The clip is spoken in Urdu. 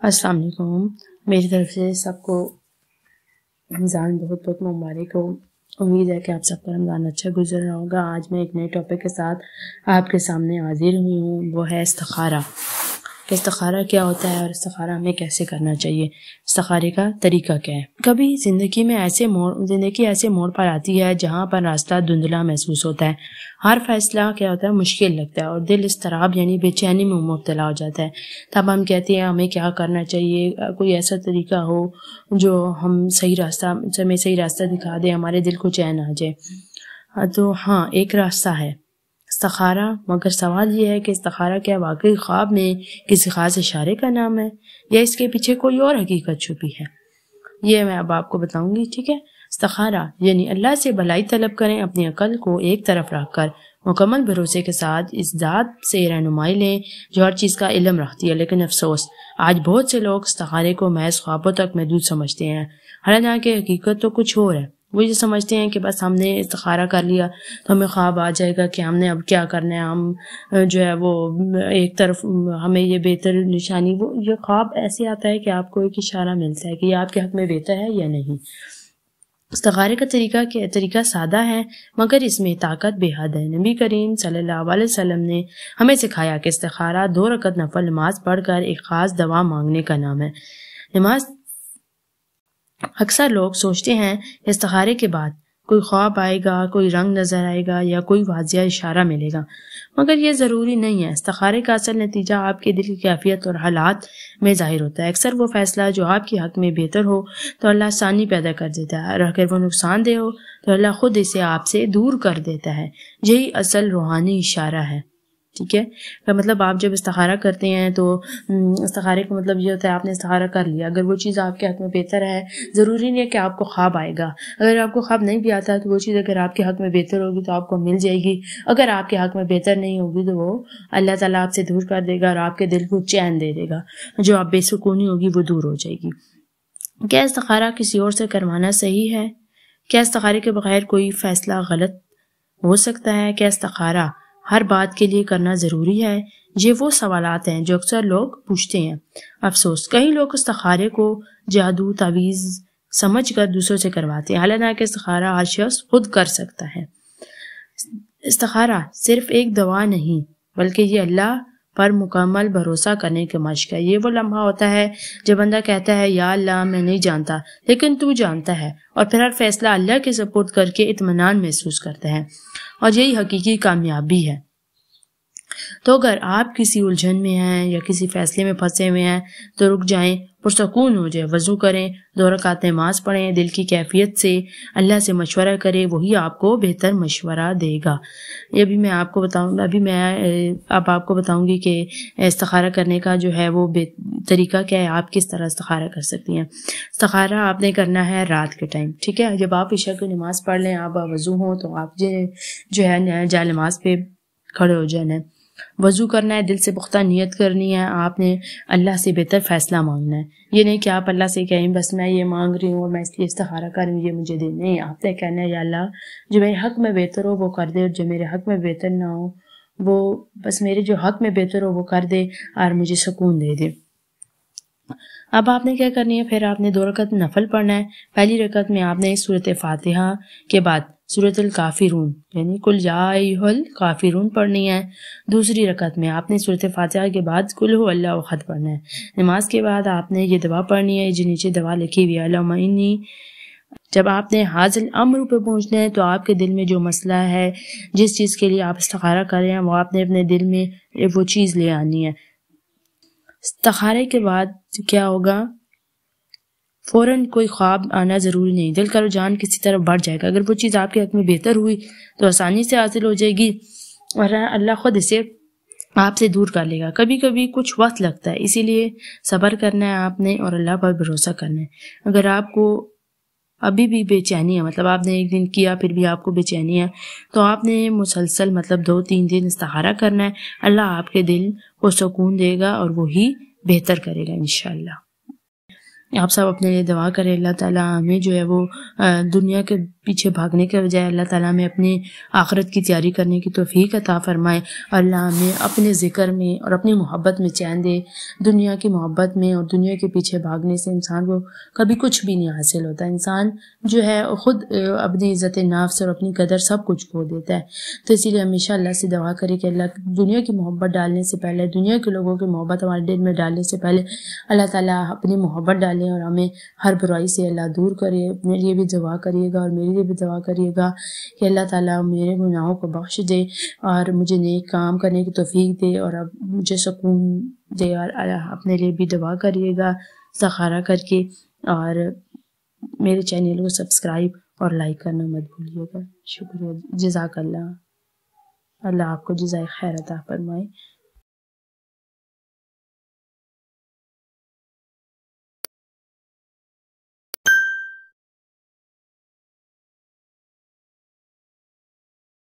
السلام علیکم، میری طرف سے سب کو رمضان بہت بہت مبارک ہو۔ امید ہے کہ آپ سب کا رمضان اچھا گزر رہا ہوگا۔ آج میں ایک نئے ٹاپک کے ساتھ آپ کے سامنے حاضر ہوئی ہوں، وہ ہے استخارہ کہ استخارہ کیا ہوتا ہے اور استخارہ ہمیں کیسے کرنا چاہیے، استخارے کا طریقہ کیا ہے۔ کبھی زندگی ایسے موڑ پر آتی ہے جہاں پر راستہ دھندلا محسوس ہوتا ہے، ہر فیصلہ کیا ہوتا ہے مشکل لگتا ہے اور دل اضطراب یعنی بے چینی میں مبتلا ہو جاتا ہے۔ تب ہم کہتے ہیں ہمیں کیا کرنا چاہیے، کوئی ایسا طریقہ ہو جو ہمیں صحیح راستہ دکھا دے، ہمارے دل کو چین آ جائے۔ تو ہاں، ایک راستہ ہے استخارہ، مگر سوال یہ ہے کہ استخارہ کیا واقعی خواب میں کسی خاص اشارے کا نام ہے یا اس کے پیچھے کوئی اور حقیقت چھپی ہے، یہ میں اب آپ کو بتاؤں گی، ٹھیک ہے۔ استخارہ یعنی اللہ سے بھلائی طلب کریں، اپنی عقل کو ایک طرف رکھ کر مکمل بھروسے کے ساتھ اس ذات سے رہنمائی لیں جو ہر چیز کا علم رکھتی ہے۔ لیکن افسوس، آج بہت سے لوگ استخارے کو محض خوابوں تک محدود سمجھتے ہیں، حالانکہ حقیقت تو کچھ اور ہے۔ وہ یہ سمجھتے ہیں کہ بس ہم نے استخارہ کر لیا تو ہمیں خواب آ جائے گا کہ ہم نے اب کیا کرنا ہے، ہم جو ہے وہ ایک طرف ہمیں یہ بہتر نشانی، وہ یہ خواب ایسے آتا ہے کہ آپ کو ایک اشارہ ملتا ہے کہ یہ آپ کے حق میں بہتر ہے یا نہیں۔ استخارے کا طریقہ سادہ ہے مگر اس میں طاقت بے حد ہے۔ نبی کریم صلی اللہ علیہ وسلم نے ہمیں سکھایا کہ استخارہ 2 رکعت نفل نماز پڑھ کر ایک خاص دعا مانگنے کا نام ہے۔ اکثر لوگ سوچتے ہیں کہ استخارے کے بعد کوئی خواب آئے گا، کوئی رنگ نظر آئے گا یا کوئی واضح اشارہ ملے گا، مگر یہ ضروری نہیں ہے۔ استخارے کا اصل نتیجہ آپ کے دل کی کیفیت اور حالات میں ظاہر ہوتا ہے۔ اکثر وہ فیصلہ جو آپ کے حق میں بہتر ہو تو اللہ آسانی پیدا کر دیتا ہے، اور اگر وہ نقصان دہ ہو تو اللہ خود اسے آپ سے دور کر دیتا ہے۔ یہی اصل روحانی اشارہ ہے، ٹھیک ہے۔ مطلب آپ جب استخارہ کرتے ہیں تو استخارے کا مطلب یہ ہوتا ہے آپ نے استخارہ کر لیا، اگر وہ چیز آپ کے حق میں بہتر ہے، ضروری نہیں ہے کہ آپ کو خواب آئے گا، اگر آپ کو خواب نہیں بھی آتا تو وہ چیز اگر آپ کے حق میں بہتر ہوگی تو آپ کو مل جائے گی، اگر آپ کے حق میں بہتر نہیں ہوگی تو وہ اللہ تعالیٰ آپ سے دور کر دے گا اور آپ کے دل کو چین دے دے گا، جو آپ بے سکونی ہوگی وہ دور ہو جائے گی۔ کیا استخارہ کسی اور سے کروانا صحیح ہے؟ کیا استخارے کے بغیر کوئی فیصلہ غلط ہو سکتا ہے؟ کیا استخارہ ہر بات کے لیے کرنا ضروری ہے؟ یہ وہ سوالات ہیں جو اکثر لوگ پوچھتے ہیں۔ افسوس، کئی لوگ استخارے کو جادو تعویذ سمجھ کر دوسروں سے کرواتے ہیں، حالانکہ استخارہ ہر شخص خود کر سکتا ہے۔ استخارہ صرف ایک دعا نہیں بلکہ یہ اللہ پر مکمل بھروسہ کرنے کی مشق ہے۔ یہ وہ لمحہ ہوتا ہے جب بندہ کہتا ہے یا اللہ میں نہیں جانتا لیکن تو جانتا ہے، اور پھر ہر فیصلہ اللہ کے سپرد کر کے اطمینان محسوس کرتا ہے، اور یہی حقیقی کامیابی ہے۔ تو اگر آپ کسی الجھن میں ہیں یا کسی فیصلے میں پھنسے ہوئے ہیں تو رک جائیں، پرسکون ہو جائیں، وضو کریں، 2 رکعت نماز پڑھیں، دل کی کیفیت سے اللہ سے مشورہ کریں، وہی آپ کو بہتر مشورہ دے گا۔ ابھی میں آپ کو بتاؤں گی کہ استخارہ کرنے کا جو ہے وہ طریقہ کیا ہے، آپ کس طرح استخارہ کر سکتی ہیں۔ استخارہ آپ نے کرنا ہے رات کے ٹائم، ٹھیک ہے۔ جب آپ عشاء کی نماز پڑھ لیں، آپ وضو ہوں تو آپ جو ہے جائے نماز پہ کھڑے ہو جانا ہے، وضو کرنا ہے، دل سے پختہ نیت کرنی ہے، آپ نے اللہ سے بہتر فیصلہ مانگنا ہے۔ یہ نہیں کہ آپ اللہ سے کہیں بس میں یہ مانگ رہی ہوں اور میں اس لیے استخارہ کر رہی ہوں، یہ مجھے دے، نہیں، آپ نے کہنا ہے یا اللہ جو میرے حق میں بہتر ہو وہ کر دے، اور جو میرے حق میں بہتر نہ ہو وہ بس میرے جو حق میں بہتر ہو وہ کر دے اور مجھے سکون دے دے۔ اب آپ نے کیا کرنی ہے، پھر آپ نے 2 رکعت نفل پڑھنا ہے۔ پہلی رکعت میں آپ نے سورۃ فاتحہ کے بعد سورۃ الکافرون یعنی قل یا ایھا الکافرون پڑھنی ہے۔ دوسری رکعت میں آپ نے سورۃ فاتحہ کے بعد قل ھو اللہ احد پڑھنا ہے۔ نماز کے بعد آپ نے یہ دعا پڑھنی ہے، جو نیچے دعا لکھی ہوئی ہے، اللہم انی۔ جب آپ نے حاصل امر پہ پہنچنا ہے تو آپ کے دل میں جو مسئلہ ہے، جس چیز کے لیے آپ استخارہ کر رہے ہیں، وہ آپ نے اپنے دل میں وہ چیز لے آنی ہے۔ استخارے کے بعد کیا ہوگا، فوراً کوئی خواب آنا ضروری نہیں، دل کا رجحان کسی طرف بڑھ جائے گا، اگر وہ چیز آپ کے حق میں بہتر ہوئی تو آسانی سے حاصل ہو جائے گی اور اللہ خود اسے آپ سے دور کر لے گا۔ کبھی کبھی کچھ وقت لگتا ہے، اسی لیے صبر کرنا ہے آپ نے اور اللہ پر بھروسہ کرنا ہے۔ اگر آپ کو ابھی بھی بے چینی ہے، مطلب آپ نے ایک دن کیا پھر بھی آپ کو بے چینی ہے، تو آپ نے مسلسل 2-3 دن استخارہ کرنا ہے، اللہ آپ کے دل کو سکون دے گا اور وہی بہتر کرے گا انشاءاللہ۔ آپ سب اپنے لیے دعا کریں، اللہ تعالیٰ ہمیں جو ہے وہ دنیا کے پیچھے بھاگنے کے بجائے اللہ تعالیٰ ہمیں اپنی آخرت کی تیاری کرنے کی توفیق عطا فرمائے. اللہ ہمیں اپنے ذکر میں اور اپنی محبت میں چین دے. دنیا کی محبت میں اور دنیا کے پیچھے بھاگنے سے انسان کو کبھی کچھ بھی نہیں حاصل ہوتا. انسان جو ہے خود اپنی عزت نفس اور اپنی قدر سب کچھ کھو دیتا ہے. تو اسی لیے ہمیشہ اللہ سے دعا کرے کہ اللہ دنیا کی محبت ڈالنے سے پہلے، دنیا کے لوگوں کی محبت ہمارے دل میں ڈالنے سے پہلے اللہ تعالیٰ اپنی محبت ڈالے اور ہمیں ہر برائی سے اللہ دور کرے. میرے لیے بھی دعا کریے گا اور میرے لیے بھی دعا کریے گا کہ اللہ تعالیٰ میرے گناہوں کو بخش دے اور مجھے نیک کام کرنے کی توفیق دے اور اب مجھے سکون دے. اور اپنے لیے بھی دعا کریے گا استخارہ کر کے، اور میرے چینل کو سبسکرائب اور لائک کرنا مت بھولیے گا. شکریہ، جزاک اللہ. اللہ آپ کو جزائے خیر عطا فرمائے.